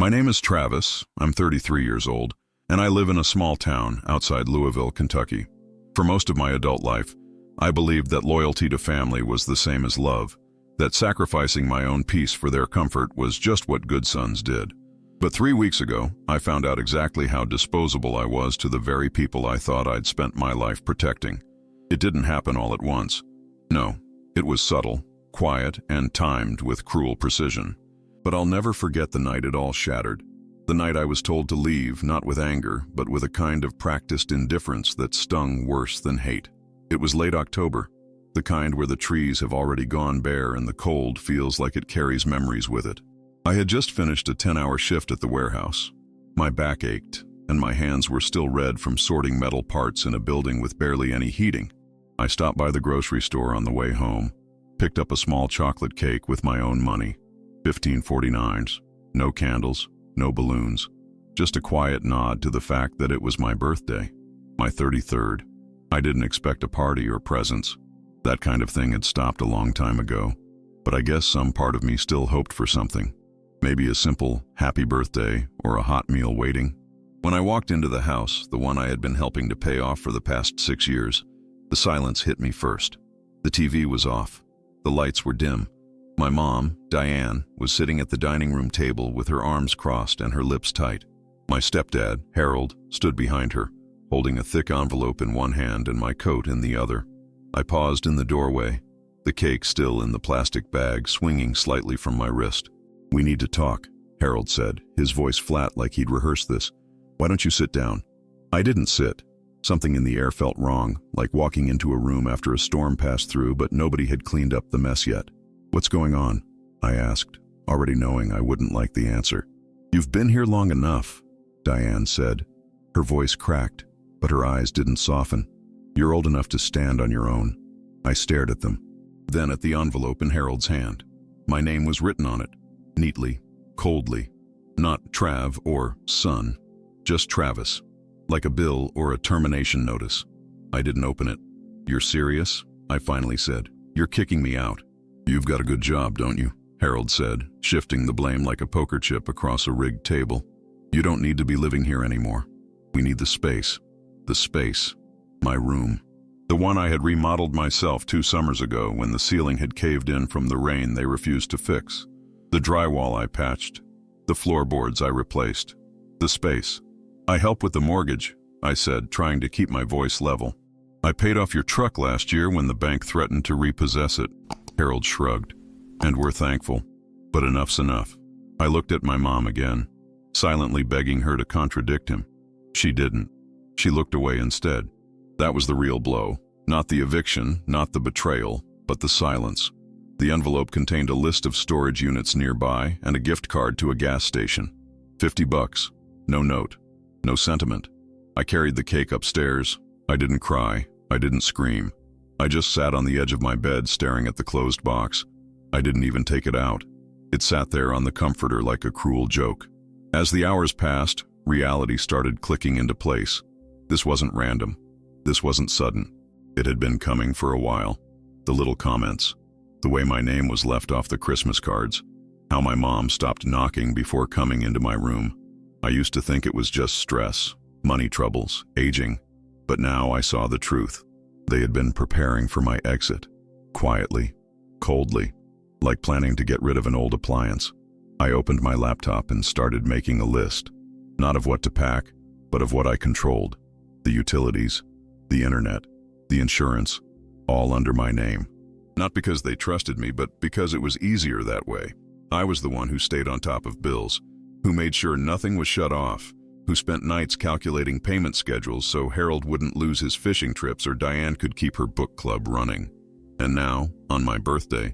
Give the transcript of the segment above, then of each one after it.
My name is Travis, I'm 33 years old, and I live in a small town outside Louisville, Kentucky. For most of my adult life, I believed that loyalty to family was the same as love, that sacrificing my own peace for their comfort was just what good sons did. But 3 weeks ago, I found out exactly how disposable I was to the very people I thought I'd spent my life protecting. It didn't happen all at once. No, it was subtle, quiet, and timed with cruel precision. But I'll never forget the night it all shattered. The night I was told to leave, not with anger, but with a kind of practiced indifference that stung worse than hate. It was late October, the kind where the trees have already gone bare and the cold feels like it carries memories with it. I had just finished a 10-hour shift at the warehouse. My back ached, and my hands were still red from sorting metal parts in a building with barely any heating. I stopped by the grocery store on the way home, picked up a small chocolate cake with my own money, 15.49s, no candles, no balloons, just a quiet nod to the fact that it was my birthday, my 33rd. I didn't expect a party or presents. That kind of thing had stopped a long time ago, but I guess some part of me still hoped for something. Maybe a simple happy birthday or a hot meal waiting. When I walked into the house, the one I had been helping to pay off for the past 6 years, the silence hit me first. The TV was off. The lights were dim. My mom, Diane, was sitting at the dining room table with her arms crossed and her lips tight. My stepdad, Harold, stood behind her, holding a thick envelope in one hand and my coat in the other. I paused in the doorway, the cake still in the plastic bag swinging slightly from my wrist. "We need to talk," Harold said, his voice flat like he'd rehearsed this. "Why don't you sit down?" I didn't sit. Something in the air felt wrong, like walking into a room after a storm passed through, but nobody had cleaned up the mess yet. "What's going on?" I asked, already knowing I wouldn't like the answer. "You've been here long enough," Diane said. Her voice cracked, but her eyes didn't soften. "You're old enough to stand on your own." I stared at them, then at the envelope in Harold's hand. My name was written on it, neatly, coldly. Not Trav or son, just Travis, like a bill or a termination notice. I didn't open it. "You're serious?" I finally said. "You're kicking me out." "You've got a good job, don't you?" Harold said, shifting the blame like a poker chip across a rigged table. "You don't need to be living here anymore. We need the space. The space. My room. The one I had remodeled myself 2 summers ago when the ceiling had caved in from the rain they refused to fix. The drywall I patched. The floorboards I replaced. The space. I help with the mortgage," I said, trying to keep my voice level. "I paid off your truck last year when the bank threatened to repossess it." Harold shrugged. "And we're thankful. But enough's enough." I looked at my mom again, silently begging her to contradict him. She didn't. She looked away instead. That was the real blow. Not the eviction, not the betrayal, but the silence. The envelope contained a list of storage units nearby and a gift card to a gas station. $50. No note. No sentiment. I carried the cake upstairs. I didn't cry. I didn't scream. I just sat on the edge of my bed staring at the closed box. I didn't even take it out. It sat there on the comforter like a cruel joke. As the hours passed, reality started clicking into place. This wasn't random. This wasn't sudden. It had been coming for a while. The little comments. The way my name was left off the Christmas cards. How my mom stopped knocking before coming into my room. I used to think it was just stress, money troubles, aging. But now I saw the truth. They had been preparing for my exit. Quietly. Coldly. Like planning to get rid of an old appliance. I opened my laptop and started making a list. Not of what to pack, but of what I controlled. The utilities, the internet, the insurance, all under my name. Not because they trusted me, but because it was easier that way. I was the one who stayed on top of bills, who made sure nothing was shut off, who spent nights calculating payment schedules so Harold wouldn't lose his fishing trips or Diane could keep her book club running. And now, on my birthday,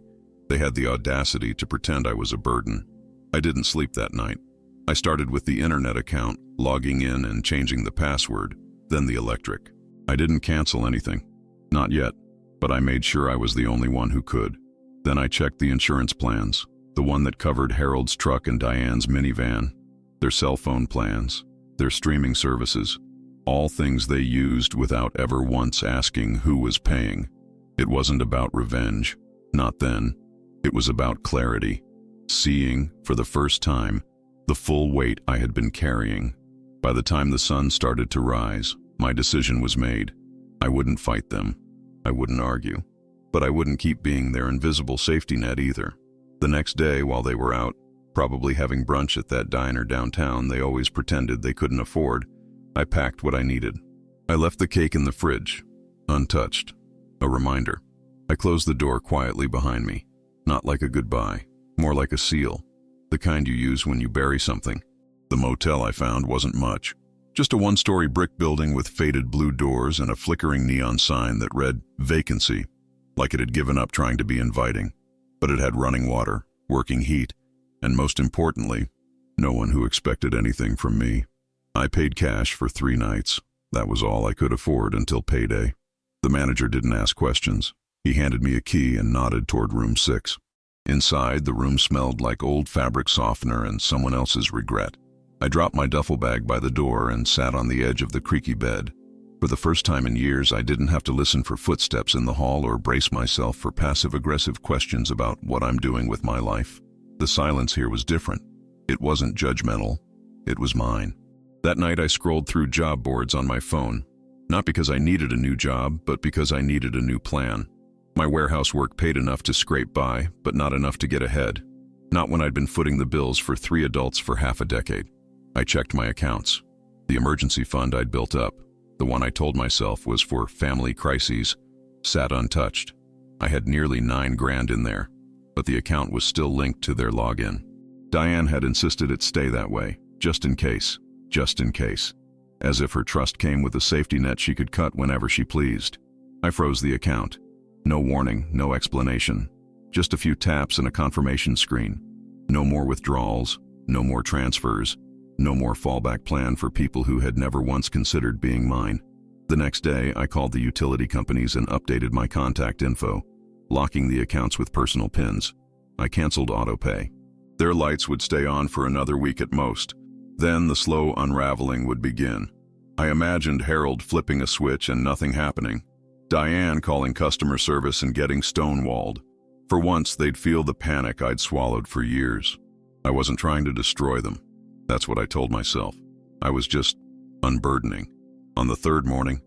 they had the audacity to pretend I was a burden. I didn't sleep that night. I started with the internet account, logging in and changing the password, then the electric. I didn't cancel anything. Not yet, but I made sure I was the only one who could. Then I checked the insurance plans, the one that covered Harold's truck and Diane's minivan, their cell phone plans, their streaming services, all things they used without ever once asking who was paying. It wasn't about revenge, not then. It was about clarity, seeing, for the first time, the full weight I had been carrying. By the time the sun started to rise, my decision was made. I wouldn't fight them. I wouldn't argue. But I wouldn't keep being their invisible safety net either. The next day, while they were out, probably having brunch at that diner downtown they always pretended they couldn't afford, I packed what I needed. I left the cake in the fridge, untouched. A reminder. I closed the door quietly behind me, not like a goodbye, more like a seal, the kind you use when you bury something. The motel I found wasn't much. Just a one-story brick building with faded blue doors and a flickering neon sign that read vacancy, like it had given up trying to be inviting. But it had running water, working heat, and most importantly, no one who expected anything from me. I paid cash for 3 nights. That was all I could afford until payday. The manager didn't ask questions. He handed me a key and nodded toward room 6. Inside, the room smelled like old fabric softener and someone else's regret. I dropped my duffel bag by the door and sat on the edge of the creaky bed. For the first time in years, I didn't have to listen for footsteps in the hall or brace myself for passive-aggressive questions about what I'm doing with my life. The silence here was different. It wasn't judgmental. It was mine. That night, I scrolled through job boards on my phone. Not because I needed a new job, but because I needed a new plan. My warehouse work paid enough to scrape by, but not enough to get ahead. Not when I'd been footing the bills for 3 adults for half a decade. I checked my accounts. The emergency fund I'd built up, the one I told myself was for family crises, sat untouched. I had nearly $9 grand in there, but the account was still linked to their login. Diane had insisted it stay that way, just in case, as if her trust came with a safety net she could cut whenever she pleased. I froze the account. No warning, no explanation. Just a few taps and a confirmation screen. No more withdrawals, no more transfers, no more fallback plan for people who had never once considered being mine. The next day, I called the utility companies and updated my contact info, locking the accounts with personal PINs. I canceled autopay. Their lights would stay on for another week at most. Then the slow unraveling would begin. I imagined Harold flipping a switch and nothing happening. Diane calling customer service and getting stonewalled. For once, they'd feel the panic I'd swallowed for years. I wasn't trying to destroy them. That's what I told myself. I was just unburdening. On the 3rd morning,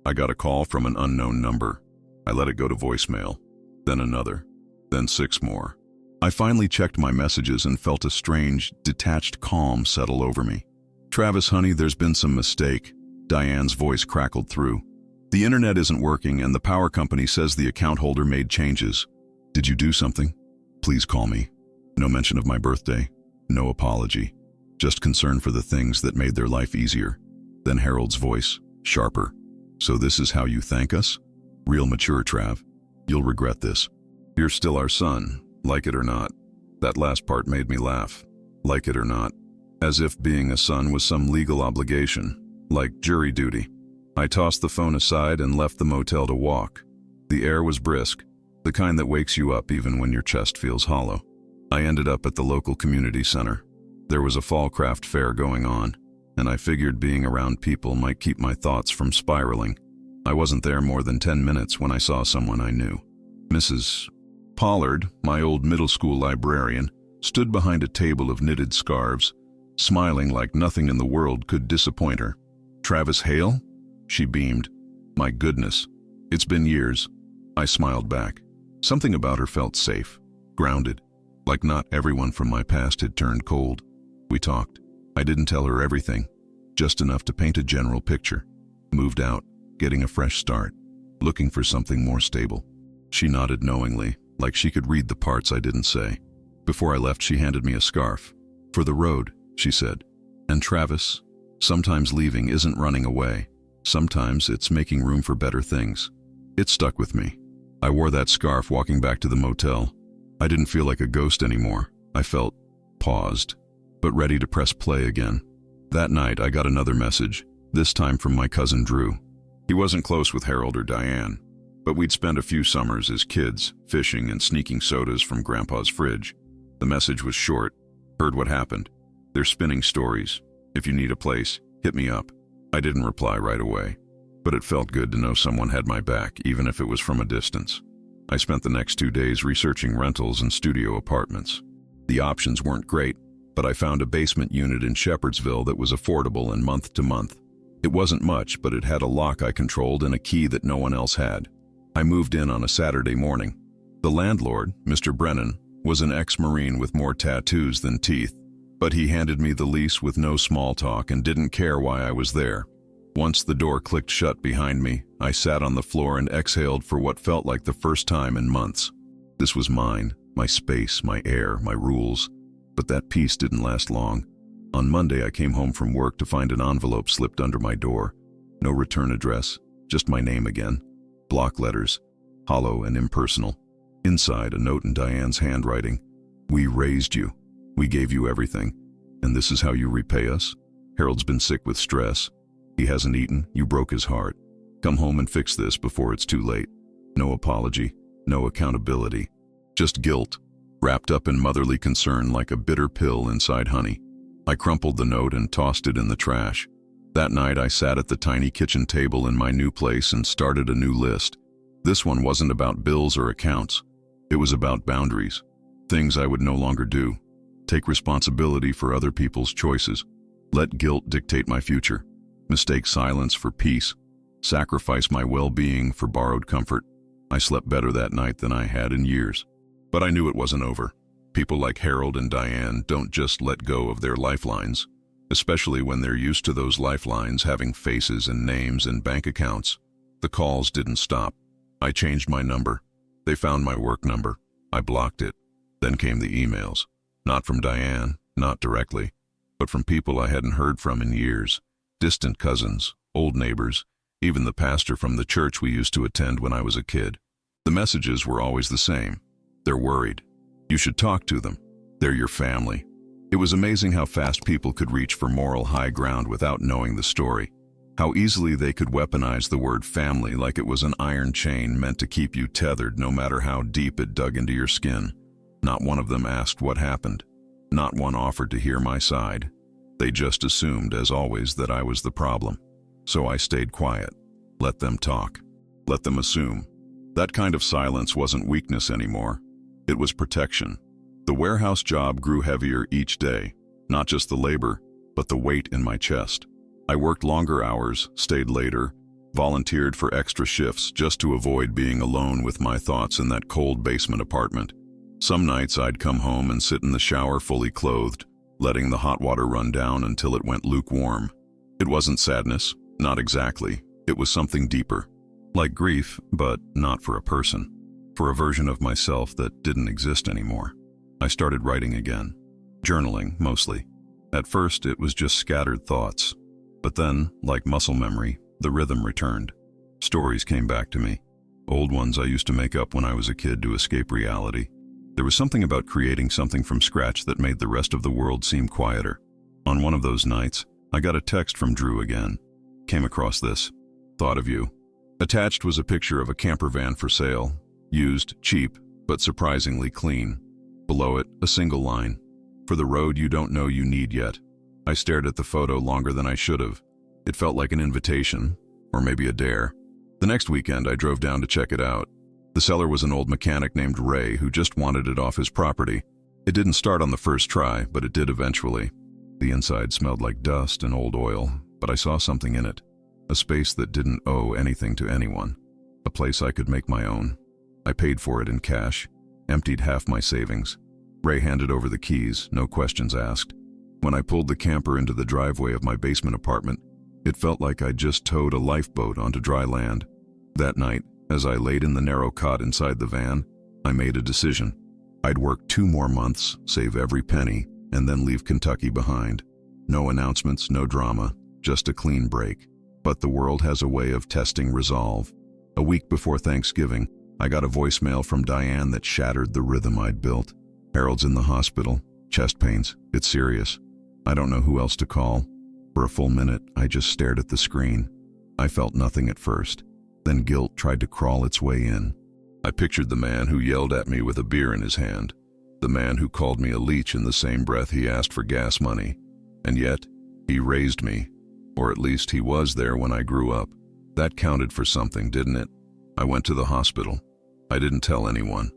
I got a call from an unknown number. I let it go to voicemail, then another, then 6 more. I finally checked my messages and felt a strange, detached calm settle over me. "Travis, honey, there's been some mistake." Diane's voice crackled through. "The internet isn't working and the power company says the account holder made changes. Did you do something? Please call me." No mention of my birthday, no apology, just concern for the things that made their life easier. Then Harold's voice, sharper. "So this is how you thank us? Real mature, Trav. You'll regret this. You're still our son, like it or not." That last part made me laugh. Like it or not. As if being a son was some legal obligation, like jury duty. I tossed the phone aside and left the motel to walk. The air was brisk, the kind that wakes you up even when your chest feels hollow. I ended up at the local community center. There was a fall craft fair going on, and I figured being around people might keep my thoughts from spiraling. I wasn't there more than 10 minutes when I saw someone I knew. Mrs. Pollard, my old middle school librarian, stood behind a table of knitted scarves, smiling like nothing in the world could disappoint her. "Travis Hale?" She beamed. "My goodness, it's been years." I smiled back. Something about her felt safe, grounded, like not everyone from my past had turned cold. We talked. I didn't tell her everything, just enough to paint a general picture. Moved out, getting a fresh start, looking for something more stable. She nodded knowingly, like she could read the parts I didn't say. Before I left, she handed me a scarf. "For the road," she said. "And Travis, sometimes leaving isn't running away. Sometimes it's making room for better things." It stuck with me. I wore that scarf walking back to the motel. I didn't feel like a ghost anymore. I felt paused, but ready to press play again. That night, I got another message, this time from my cousin Drew. He wasn't close with Harold or Diane, but we'd spent a few summers as kids, fishing and sneaking sodas from Grandpa's fridge. The message was short. "Heard what happened. They're spinning stories. If you need a place, hit me up." I didn't reply right away, but it felt good to know someone had my back, even if it was from a distance. I spent the next 2 days researching rentals and studio apartments. The options weren't great, but I found a basement unit in Shepherdsville that was affordable and month to month. It wasn't much, but it had a lock I controlled and a key that no one else had. I moved in on a Saturday morning. The landlord, Mr. Brennan, was an ex-Marine with more tattoos than teeth, but he handed me the lease with no small talk and didn't care why I was there. Once the door clicked shut behind me, I sat on the floor and exhaled for what felt like the first time in months. This was mine, my space, my air, my rules. But that peace didn't last long. On Monday, I came home from work to find an envelope slipped under my door. No return address, just my name again. Block letters, hollow and impersonal. Inside, a note in Diane's handwriting. "We raised you. We gave you everything. And this is how you repay us? Harold's been sick with stress. He hasn't eaten. You broke his heart. Come home and fix this before it's too late." No apology, no accountability. Just guilt, wrapped up in motherly concern like a bitter pill inside honey. I crumpled the note and tossed it in the trash. That night I sat at the tiny kitchen table in my new place and started a new list. This one wasn't about bills or accounts. It was about boundaries, things I would no longer do. Take responsibility for other people's choices. Let guilt dictate my future. Mistake silence for peace. Sacrifice my well-being for borrowed comfort. I slept better that night than I had in years. But I knew it wasn't over. People like Harold and Diane don't just let go of their lifelines, especially when they're used to those lifelines having faces and names and bank accounts. The calls didn't stop. I changed my number. They found my work number. I blocked it. Then came the emails. Not from Diane, not directly, but from people I hadn't heard from in years. Distant cousins, old neighbors, even the pastor from the church we used to attend when I was a kid. The messages were always the same. They're worried. You should talk to them. They're your family. It was amazing how fast people could reach for moral high ground without knowing the story. How easily they could weaponize the word family like it was an iron chain meant to keep you tethered no matter how deep it dug into your skin. Not one of them asked what happened. Not one offered to hear my side. They just assumed, as always, that I was the problem. So I stayed quiet. Let them talk. Let them assume. That kind of silence wasn't weakness anymore. It was protection. The warehouse job grew heavier each day, not just the labor, but the weight in my chest. I worked longer hours, stayed later, volunteered for extra shifts just to avoid being alone with my thoughts in that cold basement apartment. Some nights I'd come home and sit in the shower fully clothed, letting the hot water run down until it went lukewarm. It wasn't sadness, not exactly. It was something deeper. Like grief, but not for a person. For a version of myself that didn't exist anymore. I started writing again. Journaling, mostly. At first, it was just scattered thoughts. But then, like muscle memory, the rhythm returned. Stories came back to me. Old ones I used to make up when I was a kid to escape reality. There was something about creating something from scratch that made the rest of the world seem quieter. On one of those nights, I got a text from Drew again. Came across this. Thought of you. Attached was a picture of a camper van for sale. Used, cheap, but surprisingly clean. Below it, a single line. For the road you don't know you need yet. I stared at the photo longer than I should have. It felt like an invitation, or maybe a dare. The next weekend I drove down to check it out. The seller was an old mechanic named Ray who just wanted it off his property. It didn't start on the first try, but it did eventually. The inside smelled like dust and old oil, but I saw something in it. A space that didn't owe anything to anyone. A place I could make my own. I paid for it in cash, emptied half my savings. Ray handed over the keys, no questions asked. When I pulled the camper into the driveway of my basement apartment, it felt like I'd just towed a lifeboat onto dry land. That night, as I laid in the narrow cot inside the van, I made a decision. I'd work 2 more months, save every penny, and then leave Kentucky behind. No announcements, no drama, just a clean break. But the world has a way of testing resolve. A week before Thanksgiving, I got a voicemail from Diane that shattered the rhythm I'd built. Harold's in the hospital. Chest pains. It's serious. I don't know who else to call. For a full minute, I just stared at the screen. I felt nothing at first. Then guilt tried to crawl its way in. I pictured the man who yelled at me with a beer in his hand. The man who called me a leech in the same breath he asked for gas money. And yet, he raised me. Or at least he was there when I grew up. That counted for something, didn't it? I went to the hospital. I didn't tell anyone.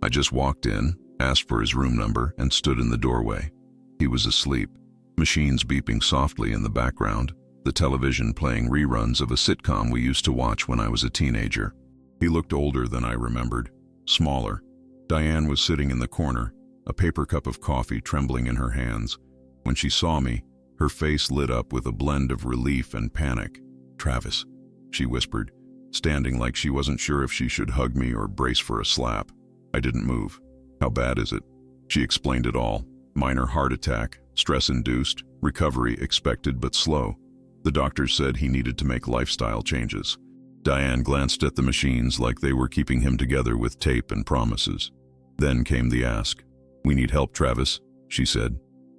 I just walked in, asked for his room number, and stood in the doorway. He was asleep, machines beeping softly in the background, the television playing reruns of a sitcom we used to watch when I was a teenager. He looked older than I remembered, smaller. Diane was sitting in the corner, a paper cup of coffee trembling in her hands. When she saw me, her face lit up with a blend of relief and panic. "Travis," she whispered, standing like she wasn't sure if she should hug me or brace for a slap. I didn't move. "How bad is it?" She explained it all. Minor heart attack, stress-induced, recovery expected but slow. The doctors said he needed to make lifestyle changes. Diane glanced at the machines like they were keeping him together with tape and promises. Then came the ask. "We need help, Travis," she said.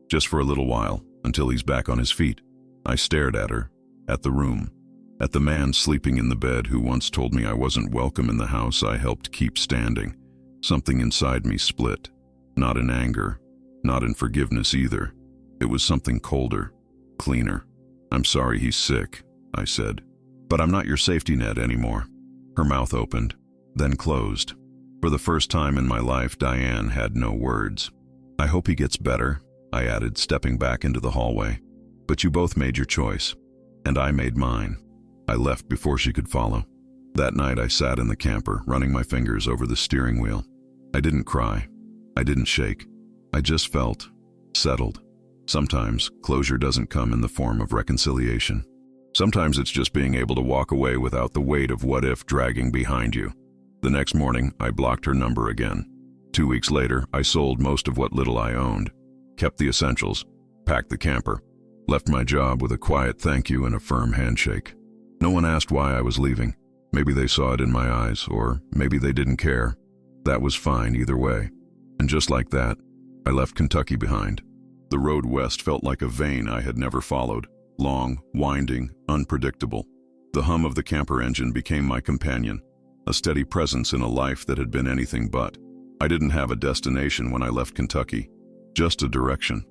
"Just for a little while, until he's back on his feet." I stared at her, at the room, at the man sleeping in the bed who once told me I wasn't welcome in the house I helped keep standing. Something inside me split. Not in anger, not in forgiveness either. It was something colder, cleaner. "I'm sorry he's sick," I said. "But I'm not your safety net anymore." Her mouth opened, then closed. For the first time in my life, Diane had no words. "I hope he gets better," I added, stepping back into the hallway. "But you both made your choice, and I made mine." I left before she could follow. That night I sat in the camper, running my fingers over the steering wheel. I didn't cry. I didn't shake. I just felt settled. Sometimes closure doesn't come in the form of reconciliation. Sometimes it's just being able to walk away without the weight of what if dragging behind you. The next morning, I blocked her number again. 2 weeks later, I sold most of what little I owned, kept the essentials, packed the camper, left my job with a quiet thank you and a firm handshake. No one asked why I was leaving. Maybe they saw it in my eyes, or maybe they didn't care. That was fine either way. And just like that, I left Kentucky behind. The road west felt like a vein I had never followed. Long, winding, unpredictable. The hum of the camper engine became my companion, a steady presence in a life that had been anything but. I didn't have a destination when I left Kentucky, just a direction.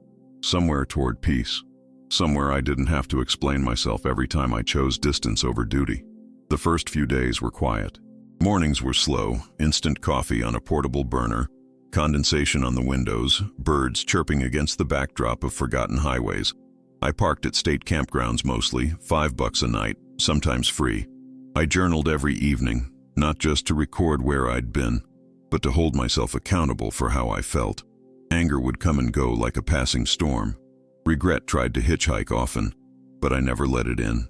Somewhere toward peace. Somewhere I didn't have to explain myself every time I chose distance over duty. The first few days were quiet. Mornings were slow, instant coffee on a portable burner, condensation on the windows, birds chirping against the backdrop of forgotten highways. I parked at state campgrounds mostly, $5 a night, sometimes free. I journaled every evening, not just to record where I'd been, but to hold myself accountable for how I felt. Anger would come and go like a passing storm. Regret tried to hitchhike often, but I never let it in.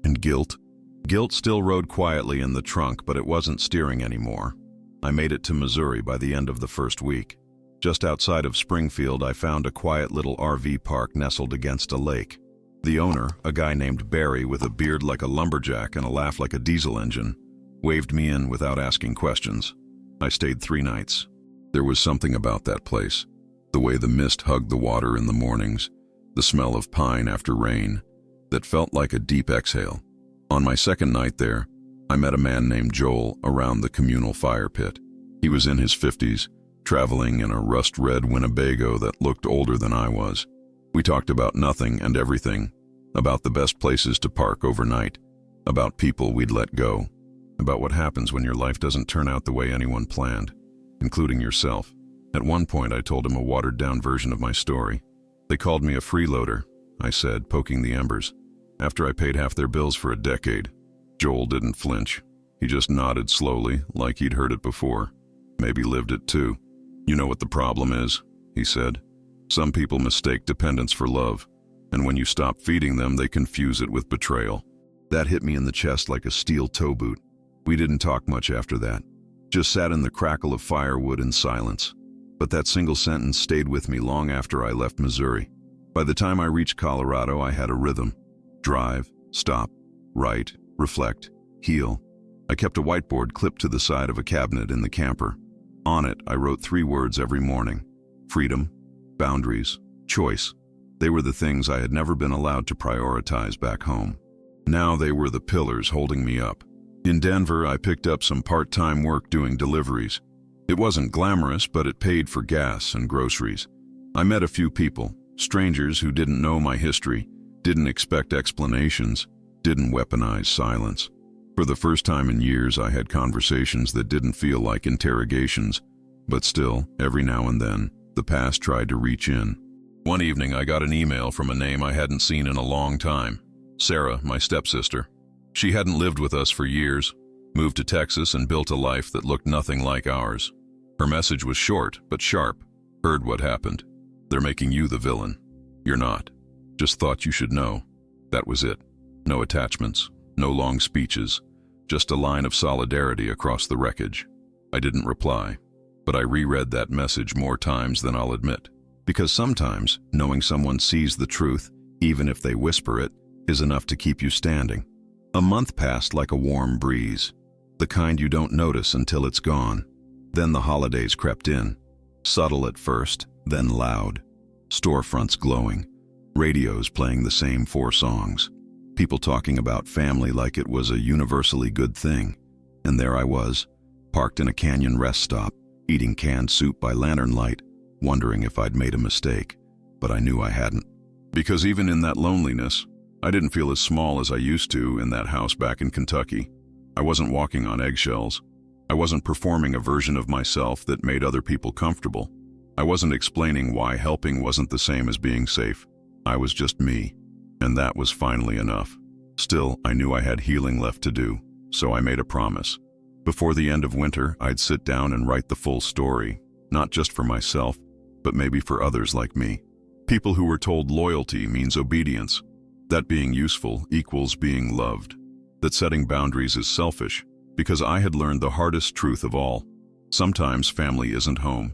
And guilt? Guilt still rode quietly in the trunk, but it wasn't steering anymore. I made it to Missouri by the end of the first week. Just outside of Springfield, I found a quiet little RV park nestled against a lake. The owner, a guy named Barry with a beard like a lumberjack and a laugh like a diesel engine, waved me in without asking questions. I stayed 3 nights. There was something about that place. The way the mist hugged the water in the mornings, the smell of pine after rain, that felt like a deep exhale. On my second night there, I met a man named Joel around the communal fire pit. He was in his 50s, traveling in a rust-red Winnebago that looked older than I was. We talked about nothing and everything, about the best places to park overnight, about people we'd let go, about what happens when your life doesn't turn out the way anyone planned, including yourself. At one point, I told him a watered-down version of my story. "They called me a freeloader," I said, poking the embers, "after I paid half their bills for a decade." Joel didn't flinch. He just nodded slowly, like he'd heard it before. Maybe lived it too. "You know what the problem is," he said. "Some people mistake dependence for love, and when you stop feeding them, they confuse it with betrayal." That hit me in the chest like a steel toe boot. We didn't talk much after that. Just sat in the crackle of firewood in silence. But that single sentence stayed with me long after I left Missouri. By the time I reached Colorado, I had a rhythm. Drive, stop, write, reflect, heal. I kept a whiteboard clipped to the side of a cabinet in the camper. On it, I wrote 3 words every morning: freedom, boundaries, choice. They were the things I had never been allowed to prioritize back home. Now they were the pillars holding me up. In Denver, I picked up some part-time work doing deliveries. It wasn't glamorous, but it paid for gas and groceries. I met a few people, strangers who didn't know my history, didn't expect explanations, didn't weaponize silence. For the first time in years, I had conversations that didn't feel like interrogations, but still, every now and then, the past tried to reach in. One evening, I got an email from a name I hadn't seen in a long time. Sarah, my stepsister. She hadn't lived with us for years, moved to Texas and built a life that looked nothing like ours. Her message was short, but sharp. Heard what happened. They're making you the villain. You're not. Just thought you should know. That was it. No attachments, no long speeches, just a line of solidarity across the wreckage. I didn't reply, but I reread that message more times than I'll admit. Because sometimes, knowing someone sees the truth, even if they whisper it, is enough to keep you standing. A month passed like a warm breeze, the kind you don't notice until it's gone. Then the holidays crept in, subtle at first, then loud. Storefronts glowing, radios playing the same 4 songs, people talking about family like it was a universally good thing. And there I was, parked in a canyon rest stop, eating canned soup by lantern light, wondering if I'd made a mistake, but I knew I hadn't. Because even in that loneliness, I didn't feel as small as I used to in that house back in Kentucky. I wasn't walking on eggshells. I wasn't performing a version of myself that made other people comfortable. I wasn't explaining why helping wasn't the same as being safe. I was just me, and that was finally enough. Still, I knew I had healing left to do, so I made a promise. Before the end of winter, I'd sit down and write the full story, not just for myself, but maybe for others like me. People who were told loyalty means obedience, that being useful equals being loved, that setting boundaries is selfish, because I had learned the hardest truth of all. Sometimes family isn't home.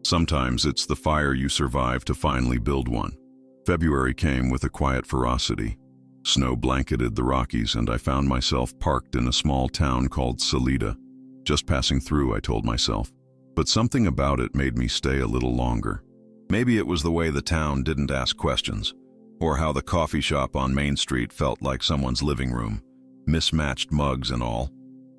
Sometimes it's the fire you survive to finally build one. February came with a quiet ferocity. Snow blanketed the Rockies, and I found myself parked in a small town called Salida. Just passing through, I told myself. But something about it made me stay a little longer. Maybe it was the way the town didn't ask questions, or how the coffee shop on Main Street felt like someone's living room, mismatched mugs and all.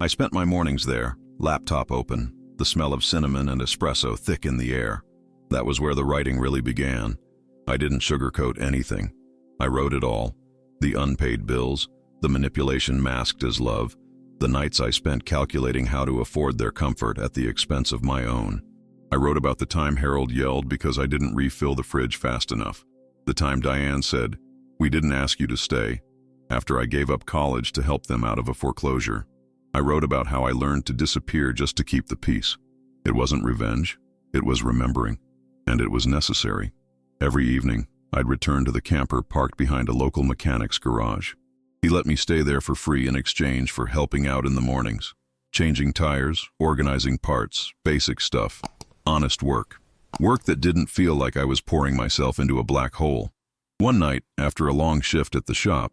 I spent my mornings there, laptop open, the smell of cinnamon and espresso thick in the air. That was where the writing really began. I didn't sugarcoat anything. I wrote it all. The unpaid bills, the manipulation masked as love, the nights I spent calculating how to afford their comfort at the expense of my own. I wrote about the time Harold yelled because I didn't refill the fridge fast enough. The time Diane said, "We didn't ask you to stay," after I gave up college to help them out of a foreclosure. I wrote about how I learned to disappear just to keep the peace. It wasn't revenge, it was remembering, and it was necessary. Every evening, I'd return to the camper parked behind a local mechanic's garage. He let me stay there for free in exchange for helping out in the mornings. Changing tires, organizing parts, basic stuff. Honest work. Work that didn't feel like I was pouring myself into a black hole. One night, after a long shift at the shop,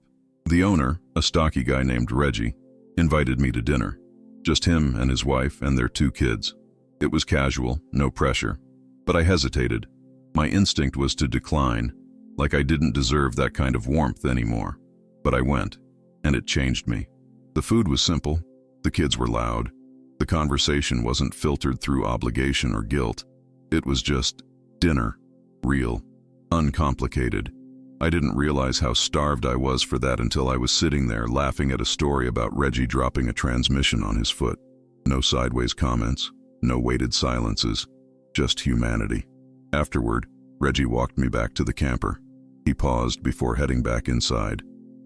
the owner, a stocky guy named Reggie, invited me to dinner. Just him and his wife and their 2 kids. It was casual, no pressure. But I hesitated. My instinct was to decline, like I didn't deserve that kind of warmth anymore. But I went, and it changed me. The food was simple. The kids were loud. The conversation wasn't filtered through obligation or guilt. It was just dinner, real, uncomplicated. I didn't realize how starved I was for that until I was sitting there laughing at a story about Reggie dropping a transmission on his foot. No sideways comments, no weighted silences, just humanity. Afterward, Reggie walked me back to the camper. He paused before heading back inside.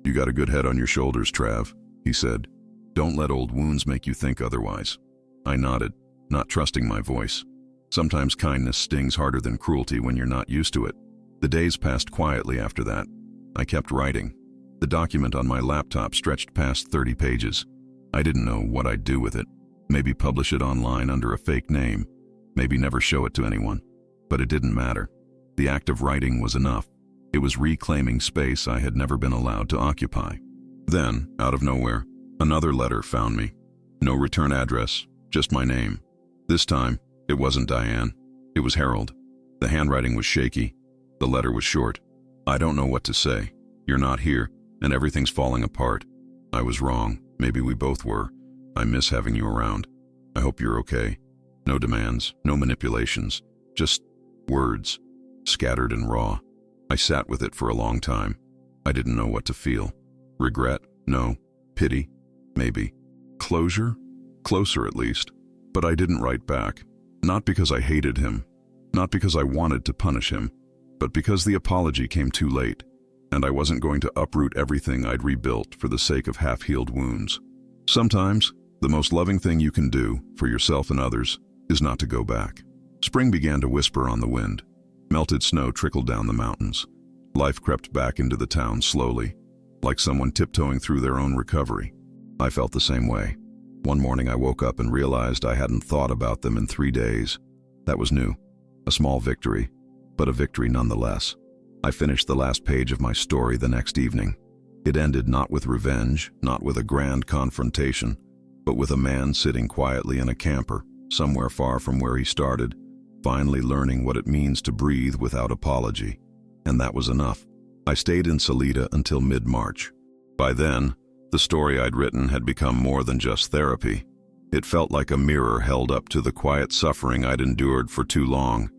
"You got a good head on your shoulders, Trav," he said. "Don't let old wounds make you think otherwise." I nodded, not trusting my voice. Sometimes kindness stings harder than cruelty when you're not used to it. The days passed quietly after that. I kept writing. The document on my laptop stretched past 30 pages. I didn't know what I'd do with it. Maybe publish it online under a fake name. Maybe never show it to anyone. But it didn't matter. The act of writing was enough. It was reclaiming space I had never been allowed to occupy. Then, out of nowhere, another letter found me. No return address, just my name. This time, it wasn't Diane. It was Harold. The handwriting was shaky. The letter was short. "I don't know what to say. You're not here, and everything's falling apart. I was wrong. Maybe we both were. I miss having you around. I hope you're okay. No demands, no manipulations. Just words, scattered and raw." I sat with it for a long time. I didn't know what to feel. Regret? No. Pity? Maybe. Closure? Closer at least. But I didn't write back. Not because I hated him. Not because I wanted to punish him. but because the apology came too late, and I wasn't going to uproot everything I'd rebuilt for the sake of half-healed wounds. Sometimes, the most loving thing you can do, for yourself and others, is not to go back. Spring began to whisper on the wind. Melted snow trickled down the mountains. Life crept back into the town slowly, like someone tiptoeing through their own recovery. I felt the same way. One morning I woke up and realized I hadn't thought about them in 3 days. That was new. A small victory, but a victory nonetheless. I finished the last page of my story the next evening. It ended not with revenge, not with a grand confrontation, but with a man sitting quietly in a camper, somewhere far from where he started, finally learning what it means to breathe without apology. And that was enough. I stayed in Salida until mid-March. By then, the story I'd written had become more than just therapy. It felt like a mirror held up to the quiet suffering I'd endured for too long,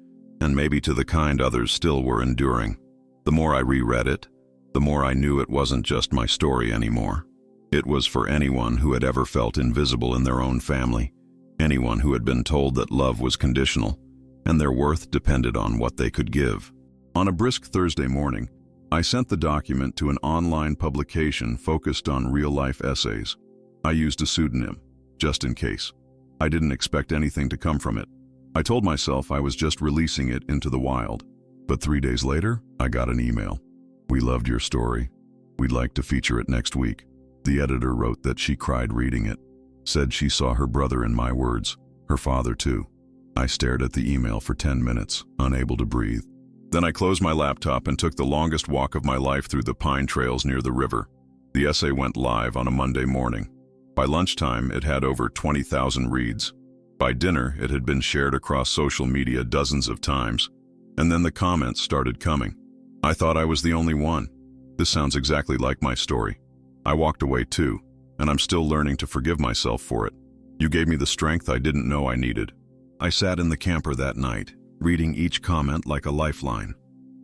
and maybe to the kind others still were enduring. The more I reread it, the more I knew it wasn't just my story anymore. It was for anyone who had ever felt invisible in their own family, anyone who had been told that love was conditional, and their worth depended on what they could give. On a brisk Thursday morning, I sent the document to an online publication focused on real-life essays. I used a pseudonym, just in case. I didn't expect anything to come from it. I told myself I was just releasing it into the wild. But 3 days later, I got an email. "We loved your story. We'd like to feature it next week." The editor wrote that she cried reading it, said she saw her brother in my words, her father too. I stared at the email for 10 minutes, unable to breathe. Then I closed my laptop and took the longest walk of my life through the pine trails near the river. The essay went live on a Monday morning. By lunchtime, it had over 20,000 reads. By dinner, it had been shared across social media dozens of times. And then the comments started coming. I thought I was the only one. This sounds exactly like my story. I walked away too, and I'm still learning to forgive myself for it. You gave me the strength I didn't know I needed. I sat in the camper that night, reading each comment like a lifeline.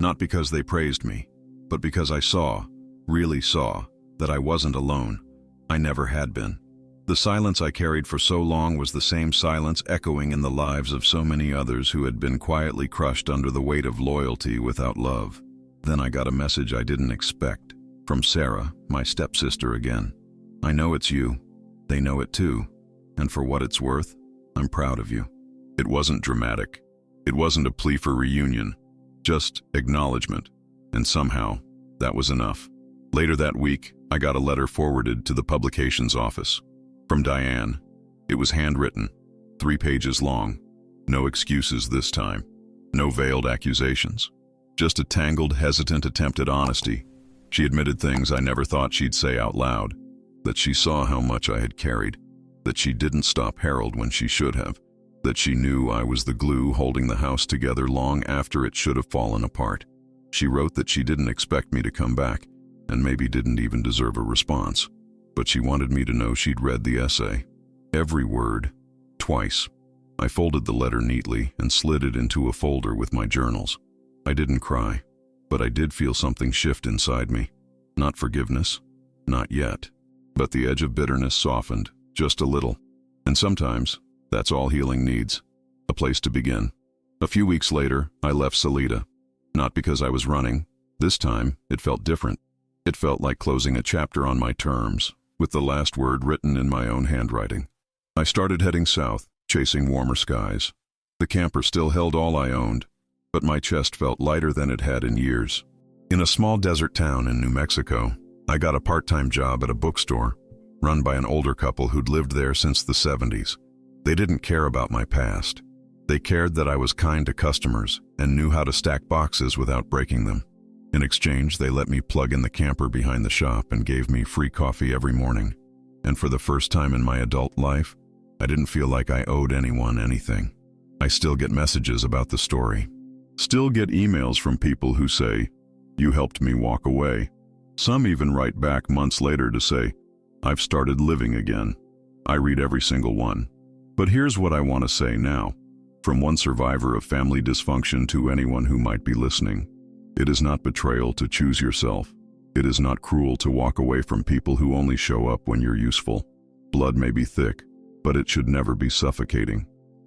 Not because they praised me, but because I saw, really saw, that I wasn't alone. I never had been. The silence I carried for so long was the same silence echoing in the lives of so many others who had been quietly crushed under the weight of loyalty without love. Then I got a message I didn't expect, from Sarah, my stepsister again. "I know it's you. They know it too. And for what it's worth, I'm proud of you." It wasn't dramatic. It wasn't a plea for reunion, just acknowledgement. And somehow, that was enough. Later that week, I got a letter forwarded to the publication's office. From Diane. It was handwritten, 3 pages long. No excuses this time. No veiled accusations. Just a tangled, hesitant attempt at honesty. She admitted things I never thought she'd say out loud. That she saw how much I had carried. That she didn't stop Harold when she should have. That she knew I was the glue holding the house together long after it should have fallen apart. She wrote that she didn't expect me to come back, and maybe didn't even deserve a response. But she wanted me to know she'd read the essay. Every word. Twice. I folded the letter neatly and slid it into a folder with my journals. I didn't cry, but I did feel something shift inside me. Not forgiveness. Not yet. But the edge of bitterness softened, just a little. And sometimes, that's all healing needs. A place to begin. A few weeks later, I left Salida. Not because I was running. This time, it felt different. It felt like closing a chapter on my terms, with the last word written in my own handwriting. I started heading south, chasing warmer skies. The camper still held all I owned, but my chest felt lighter than it had in years. In a small desert town in New Mexico, I got a part-time job at a bookstore, run by an older couple who'd lived there since the 70s. They didn't care about my past. They cared that I was kind to customers and knew how to stack boxes without breaking them. In exchange, they let me plug in the camper behind the shop and gave me free coffee every morning. And for the first time in my adult life, I didn't feel like I owed anyone anything. I still get messages about the story. Still get emails from people who say, "You helped me walk away." Some even write back months later to say, "I've started living again." I read every single one. But here's what I want to say now. From one survivor of family dysfunction to anyone who might be listening. It is not betrayal to choose yourself. It is not cruel to walk away from people who only show up when you're useful. Blood may be thick, but it should never be suffocating.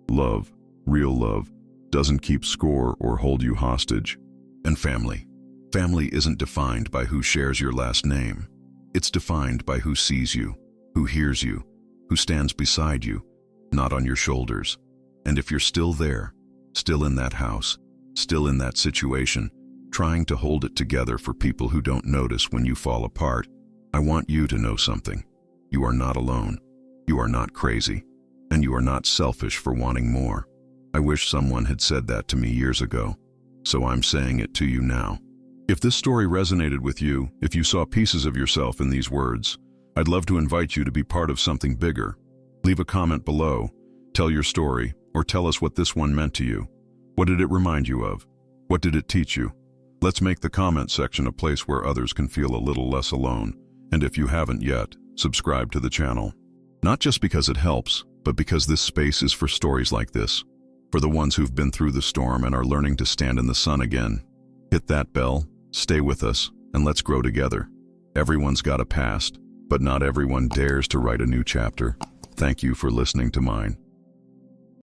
Love, real love, doesn't keep score or hold you hostage. And family. Family isn't defined by who shares your last name. It's defined by who sees you, who hears you, who stands beside you, not on your shoulders. And if you're still there, still in that house, still in that situation, trying to hold it together for people who don't notice when you fall apart, I want you to know something. You are not alone. You are not crazy. And you are not selfish for wanting more. I wish someone had said that to me years ago. So I'm saying it to you now. If this story resonated with you, if you saw pieces of yourself in these words, I'd love to invite you to be part of something bigger. Leave a comment below, tell your story, or tell us what this one meant to you. What did it remind you of? What did it teach you? Let's make the comment section a place where others can feel a little less alone. And if you haven't yet, subscribe to the channel. Not just because it helps, but because this space is for stories like this. For the ones who've been through the storm and are learning to stand in the sun again. Hit that bell, stay with us, and let's grow together. Everyone's got a past, but not everyone dares to write a new chapter. Thank you for listening to mine.